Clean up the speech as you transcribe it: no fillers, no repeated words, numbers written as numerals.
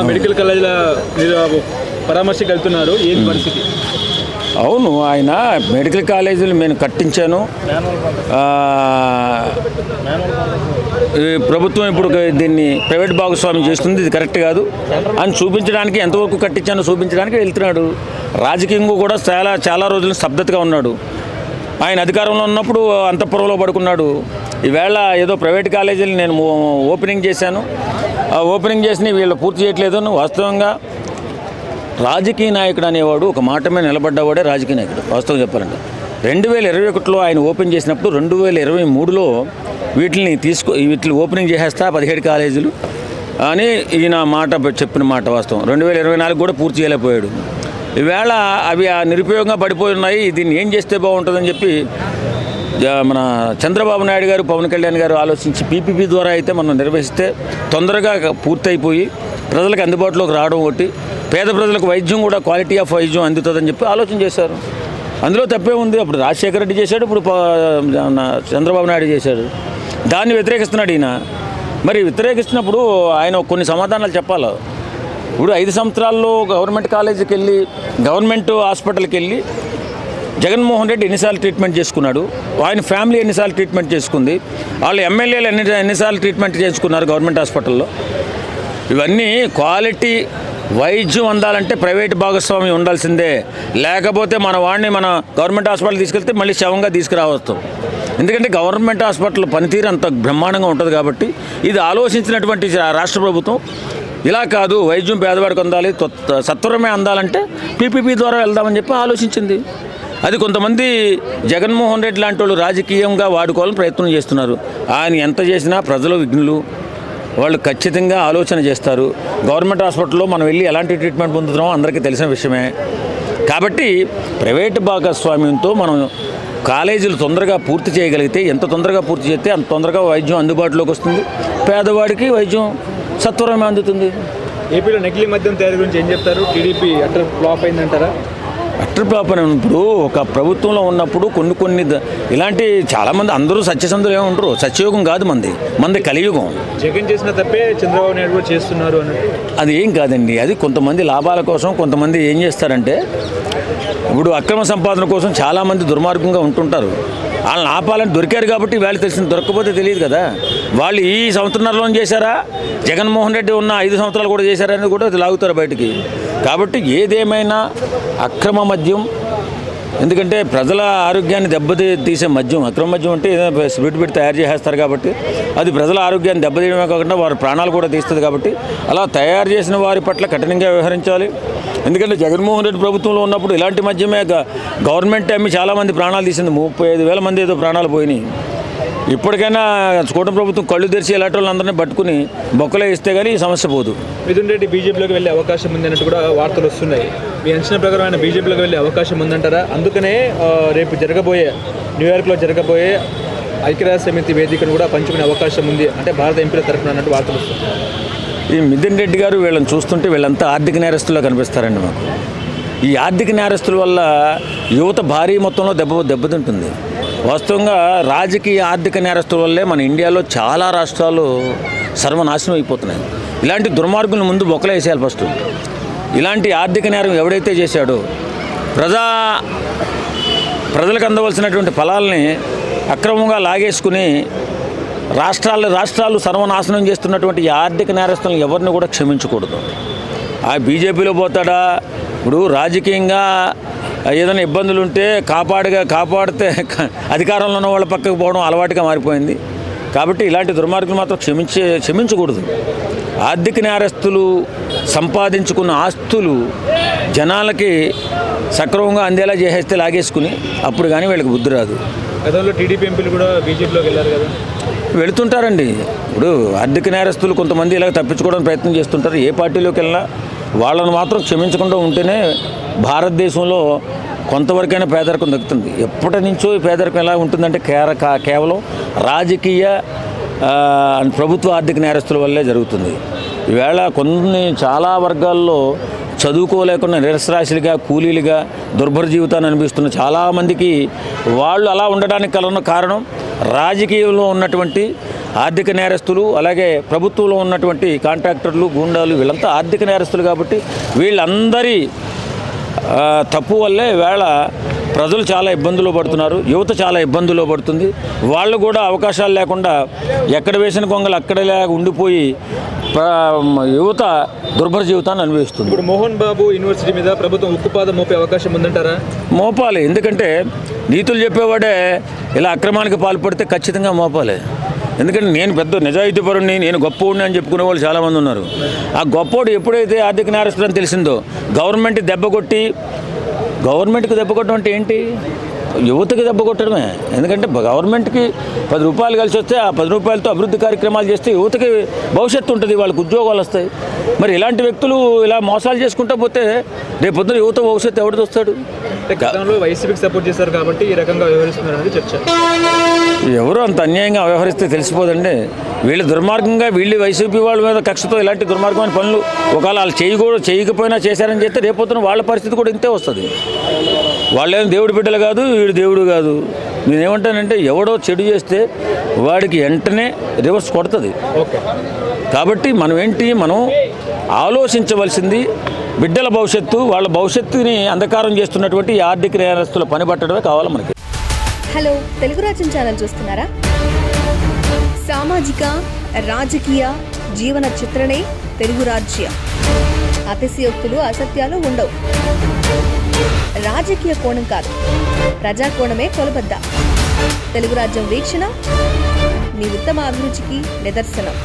Medical కాలేజీల పరామర్శకు వెళ్తున్నారు, ఏం పరిస్థితి? అవును, ఆయన మెడికల్ కాలేజీలు నేను కట్టించాను, ప్రభుత్వం ఇప్పుడు దీన్ని ప్రైవేట్ భాగస్వామ్యం చేస్తుంది, ఇది కరెక్ట్ కాదు అని చూపించడానికి, ఎంతవరకు కట్టించానో చూపించడానికి వెళ్తున్నాడు. రాజకీయంగా కూడా చాలా రోజులు స్తబ్దతగా ఉన్నాడు. ఆయన అధికారంలో ఉన్నప్పుడు అంతఃపురంలో పడుకున్నాడు. ఈవేళ ఏదో ప్రైవేట్ కాలేజీలు నేను ఓపెనింగ్ చేశాను, ఆ ఓపెనింగ్ చేసి వీళ్ళు పూర్తి చేయట్లేదు. వాస్తవంగా రాజకీయ నాయకుడు అనేవాడు ఒక మాట మీద నిలబడ్డవాడే రాజకీయ నాయకుడు. వాస్తవం చెప్పాలంటే 2021లో ఆయన ఓపెన్ చేసినప్పుడు 2023లో వీటిని ఓపెనింగ్ చేసేస్తా 17 కాలేజీలు అని ఈయన చెప్పిన మాట వాస్తవం. 2024 కూడా పూర్తి చేయలేకపోయాడు. ఈవేళ అవి నిరుపయోగంగా పడిపోయి ఉన్నాయి. దీన్ని ఏం చేస్తే బాగుంటుందని చెప్పి మన చంద్రబాబు నాయుడు గారు, పవన్ కళ్యాణ్ గారు ఆలోచించి పీపీపీ ద్వారా అయితే మనం నిర్వహిస్తే తొందరగా పూర్తయిపోయి ప్రజలకు అందుబాటులోకి రావడం ఒకటి, పేద ప్రజలకు వైద్యం కూడా క్వాలిటీ ఆఫ్ వైద్యం అందుతుందని చెప్పి ఆలోచన చేశారు. అందులో తప్పే ఉంది. అప్పుడు రాజశేఖర రెడ్డి చేశాడు, ఇప్పుడు చంద్రబాబు నాయుడు చేశాడు. దాన్ని వ్యతిరేకిస్తున్నాడు ఈయన. మరి వ్యతిరేకిస్తున్నప్పుడు ఆయన కొన్ని సమాధానాలు చెప్పాలి. ఇప్పుడు 5 సంవత్సరాల్లో గవర్నమెంట్ కాలేజీకి వెళ్ళి, గవర్నమెంట్ హాస్పిటల్కి వెళ్ళి జగన్మోహన్ రెడ్డి ఎన్నిసార్లు ట్రీట్మెంట్ చేసుకున్నాడు, ఆయన ఫ్యామిలీ ఎన్నిసార్లు ట్రీట్మెంట్ చేసుకుంది, వాళ్ళు ఎమ్మెల్యేలు ఎన్నిసార్లు ట్రీట్మెంట్ చేసుకున్నారు గవర్నమెంట్ హాస్పిటల్లో. ఇవన్నీ క్వాలిటీ వైద్యం అందాలంటే ప్రైవేట్ భాగస్వామ్యం ఉండాల్సిందే. లేకపోతే మన గవర్నమెంట్ హాస్పిటల్ తీసుకెళ్తే మళ్ళీ శవంగా తీసుకురావస్తాం. ఎందుకంటే గవర్నమెంట్ హాస్పిటల్ పనితీరు అంత బ్రహ్మాండంగా ఉంటుంది కాబట్టి ఇది ఆలోచించినటువంటి రాష్ట్ర ప్రభుత్వం ఇలా కాదు, వైద్యం పేదవాడికి అందాలి, సత్వరమే అందాలంటే పీపీపీ ద్వారా వెళ్దామని చెప్పి ఆలోచించింది. అది కొంతమంది జగన్మోహన్ రెడ్డి లాంటి వాళ్ళు రాజకీయంగా వాడుకోవాలని ప్రయత్నం చేస్తున్నారు. ఆయన ఎంత చేసినా ప్రజలు విఘ్నులు, వాళ్ళు ఖచ్చితంగా ఆలోచన చేస్తారు. గవర్నమెంట్ హాస్పిటల్లో మనం వెళ్ళి ఎలాంటి ట్రీట్మెంట్ పొందుతున్నామో అందరికీ తెలిసిన విషయమే. కాబట్టి ప్రైవేటు భాగస్వామ్యంతో మనం కాలేజీలు తొందరగా పూర్తి చేయగలిగితే, ఎంత తొందరగా పూర్తి చేస్తే అంత తొందరగా వైద్యం అందుబాటులోకి వస్తుంది, పేదవాడికి వైద్యం సత్వరమే అందుతుంది. ఏపీలో నకిలీ మద్యం తయారీ గురించి ఏం చెప్తారు? టీడీపీ అటర్ ఫ్లాప్ అయిందంటారా? అటర్ ఫ్లాప్ అయినప్పుడు ఒక ప్రభుత్వంలో ఉన్నప్పుడు కొన్ని ఇలాంటి చాలామంది అందరూ సత్యసంధులు ఏమి ఉంటారు. సత్యయుగం కాదు మంది కలియుగం. జగన్ చేసిన తప్పే చంద్రబాబు నాయుడు కూడా చేస్తున్నారు అన్నట్టు. అది ఏం కాదండి, అది కొంతమంది లాభాల కోసం కొంతమంది ఏం చేస్తారంటే, ఇప్పుడు అక్రమ సంపాదన కోసం చాలామంది దుర్మార్గంగా ఉంటుంటారు. వాళ్ళని ఆపాలని దొరికారు కాబట్టి వాళ్ళు తెలిసింది, దొరకకపోతే తెలియదు కదా. వాళ్ళు ఈ సంవత్సరంలో చేశారా, జగన్మోహన్ రెడ్డి ఉన్న 5 సంవత్సరాలు కూడా చేశారనేది కూడా లాగుతారు బయటికి. కాబట్టి ఏదేమైనా అక్రమ మద్యం, ఎందుకంటే ప్రజల ఆరోగ్యాన్ని దెబ్బతీసే మద్యం, అక్రమ మద్యం అంటే స్వీట్ పెట్టి తయారు చేసేస్తారు కాబట్టి అది ప్రజల ఆరోగ్యాన్ని దెబ్బతీయడమే కాకుండా వారి ప్రాణాలు కూడా తీస్తుంది. కాబట్టి అలా తయారు చేసిన వారి పట్ల కఠినంగా వ్యవహరించాలి. ఎందుకంటే జగన్మోహన్ రెడ్డి ప్రభుత్వంలో ఉన్నప్పుడు ఇలాంటి మద్యమే గవర్నమెంట్ అమ్మి చాలామంది ప్రాణాలు తీసింది. 35,000 మంది ఏదో ప్రాణాలు పోయినాయి. ఇప్పటికైనా కూటమి ప్రభుత్వం కళ్ళు తెరిచి ఇలాంటి వాళ్ళందరినీ పట్టుకుని బొక్కలే ఇస్తే కానీ ఈ సమస్య పోదు. మిథున్ రెడ్డి బీజేపీలోకి వెళ్ళే అవకాశం ఉంది అన్నట్టు కూడా వార్తలు వస్తున్నాయి. మీ అంచనా ప్రకారం ఆయన బీజేపీలోకి వెళ్ళే అవకాశం ఉందంటారా? అందుకనే రేపు న్యూయార్క్లో జరగబోయే ఐక్యరాజ్య సమితి వేదికను కూడా పంచుకునే అవకాశం ఉంది అంటే భారత ఎంపీల తరఫున అన్నట్టు వార్తలు వస్తున్నాయి. ఈ మిథున్ రెడ్డి గారు వీళ్ళని చూస్తుంటే వీళ్ళంతా ఆర్థిక నేరస్తుల్లో కనిపిస్తారండి మాకు. ఈ ఆర్థిక నేరస్తుల వల్ల యువత భారీ మొత్తంలో దెబ్బతింటుంది. వాస్తవంగా రాజకీయ ఆర్థిక నేరస్తుల వల్లే మన ఇండియాలో చాలా రాష్ట్రాలు సర్వనాశనం అయిపోతున్నాయి. ఇలాంటి దుర్మార్గులను ముందు బొక్కలేసేయాలి ఫస్ట్. ఇలాంటి ఆర్థిక నేరం ఎవడైతే చేశాడో ప్రజలకు అందవలసినటువంటి ఫలాల్ని అక్రమంగా లాగేసుకుని రాష్ట్రాలు సర్వనాశనం చేస్తున్నటువంటి ఈ ఆర్థిక నేరస్తులను ఎవరిని కూడా క్షమించకూడదు. ఆ బీజేపీలో పోతాడా, ఇప్పుడు రాజకీయంగా ఏదైనా ఇబ్బందులు ఉంటే కాపాడితే అధికారంలో ఉన్న వాళ్ళ పక్కకు పోవడం అలవాటుగా మారిపోయింది. కాబట్టి ఇలాంటి దుర్మార్గులు మాత్రం క్షమించకూడదు. ఆర్థిక నేరస్తులు సంపాదించుకున్న ఆస్తులు జనాలకి సక్రమంగా అందేలా చేసేస్తే లాగేసుకుని అప్పుడు కానీ వీళ్ళకి బుద్ధి రాదు. గతంలో టీడీపీ ఎంపీలు కూడా బీజేపీలోకి వెళ్ళారు కదా. వెళుతుంటారండి. ఇప్పుడు ఆర్థిక నేరస్తులు కొంతమంది ఇలా తప్పించుకోవడానికి ప్రయత్నం చేస్తుంటారు. ఏ పార్టీలోకి వెళ్ళినా వాళ్ళను మాత్రం క్షమించకుండా ఉంటేనే భారతదేశంలో కొంతవరకైనా పేదరికం దక్కుతుంది. ఎప్పటి నుంచో ఈ పేదరికం ఎలా ఉంటుందంటే కేవలం రాజకీయ ప్రభుత్వ ఆర్థిక నేరస్తుల వల్లే జరుగుతుంది. ఈవేళ చాలా వర్గాల్లో చదువుకోలేకుండా నిరసరాశులుగా, కూలీలుగా దుర్భర జీవితాన్ని అనిపిస్తున్న చాలామందికి వాళ్ళు అలా ఉండడానికి కారణం రాజకీయంలో ఉన్నటువంటి ఆర్థిక నేరస్తులు, అలాగే ప్రభుత్వంలో ఉన్నటువంటి కాంట్రాక్టర్లు, గూండాలు వీళ్ళంతా ఆర్థిక నేరస్తులు కాబట్టి వీళ్ళందరి తప్పు వల్లే వేళ ప్రజలు చాలా ఇబ్బందులు పడుతున్నారు, యువత చాలా ఇబ్బందుల్లో పడుతుంది. వాళ్ళు కూడా అవకాశాలు లేకుండా ఎక్కడ వేసిన కొంగలు అక్కడలా ఉండిపోయి యువత దుర్భర జీవితాన్ని అనుభవిస్తుంది. ఇప్పుడు మోహన్ బాబు యూనివర్సిటీ మీద ప్రభుత్వం ఉక్కుపాదం మోపే అవకాశం ఉందంటారా? మోపాలి, ఎందుకంటే నీతులు చెప్పేవాడే ఇలా అక్రమానికి పాల్పడితే ఖచ్చితంగా మోపాలి. ఎందుకంటే నేను పెద్ద నిజాయితీపరుణ్ణి, నేను గొప్పవాడిని అని చెప్పుకునే వాళ్ళు చాలామంది ఉన్నారు. ఆ గొప్పోడు ఎప్పుడైతే ఆర్థిక నేరస్తులని తెలిసిందో గవర్నమెంట్ దెబ్బ కొట్టి, గవర్నమెంట్కి దెబ్బ కొట్టడం అంటే ఏంటి? యువతకి దెబ్బ కొట్టడమే. ఎందుకంటే గవర్నమెంట్కి 10 రూపాయలు కలిసి వస్తే ఆ 10 రూపాయలతో అభివృద్ధి కార్యక్రమాలు చేస్తే యువతకి భవిష్యత్తు ఉంటుంది, వాళ్ళకి ఉద్యోగాలు వస్తాయి. మరి ఇలాంటి వ్యక్తులు ఇలా మోసాలు చేసుకుంటూ పోతే రేపొద్దున యువత భవిష్యత్తు ఎవడు చూస్తాడు? గతంలో వైసీపీకి సపోర్ట్ చేశారు కాబట్టి ఈ రకంగా వ్యవహరిస్తున్నారనేది చర్చ. ఎవరు అంత అన్యాయంగా వ్యవహరిస్తే తెలిసిపోదండి. వీళ్ళు దుర్మార్గంగా, వీళ్ళు వైసీపీ వాళ్ళ మీద కక్షతో ఇలాంటి దుర్మార్గమైన పనులు ఒకవేళ వాళ్ళు చేయకపోయినా చేశారని చెప్తే రేపొద్దున వాళ్ళ పరిస్థితి కూడా ఇంతే వస్తుంది. వాళ్ళేం దేవుడి బిడ్డలు కాదు, వీడు దేవుడు కాదు. నేనేమంటానంటే ఎవడో చెడు చేస్తే వాడికి వెంటనే రివర్స్ కొడుతుంది. కాబట్టి మనం ఆలోచించవలసింది బిడ్డల భవిష్యత్తు, వాళ్ళ భవిష్యత్తుని అంధకారం చేస్తున్నటువంటి ఈ ఆర్థిక నేరస్తుల పని పట్టడమే కావాలి మనకి. హలో, తెలుగు రాజ్యం ఛానల్ చూస్తున్నారా? సామాజిక, రాజకీయ, జీవన చిత్రణే తెలుగు రాజ్యం. అతిశయోక్తులు, అసత్యాలు ఉండవు. రాజకీయ కోణం కాదు, ప్రజా కోణమే కొలబద్ద. తెలుగు రాజ్యం వీక్షణ మీ ఉత్తమ అభిరుచికి నిదర్శనం.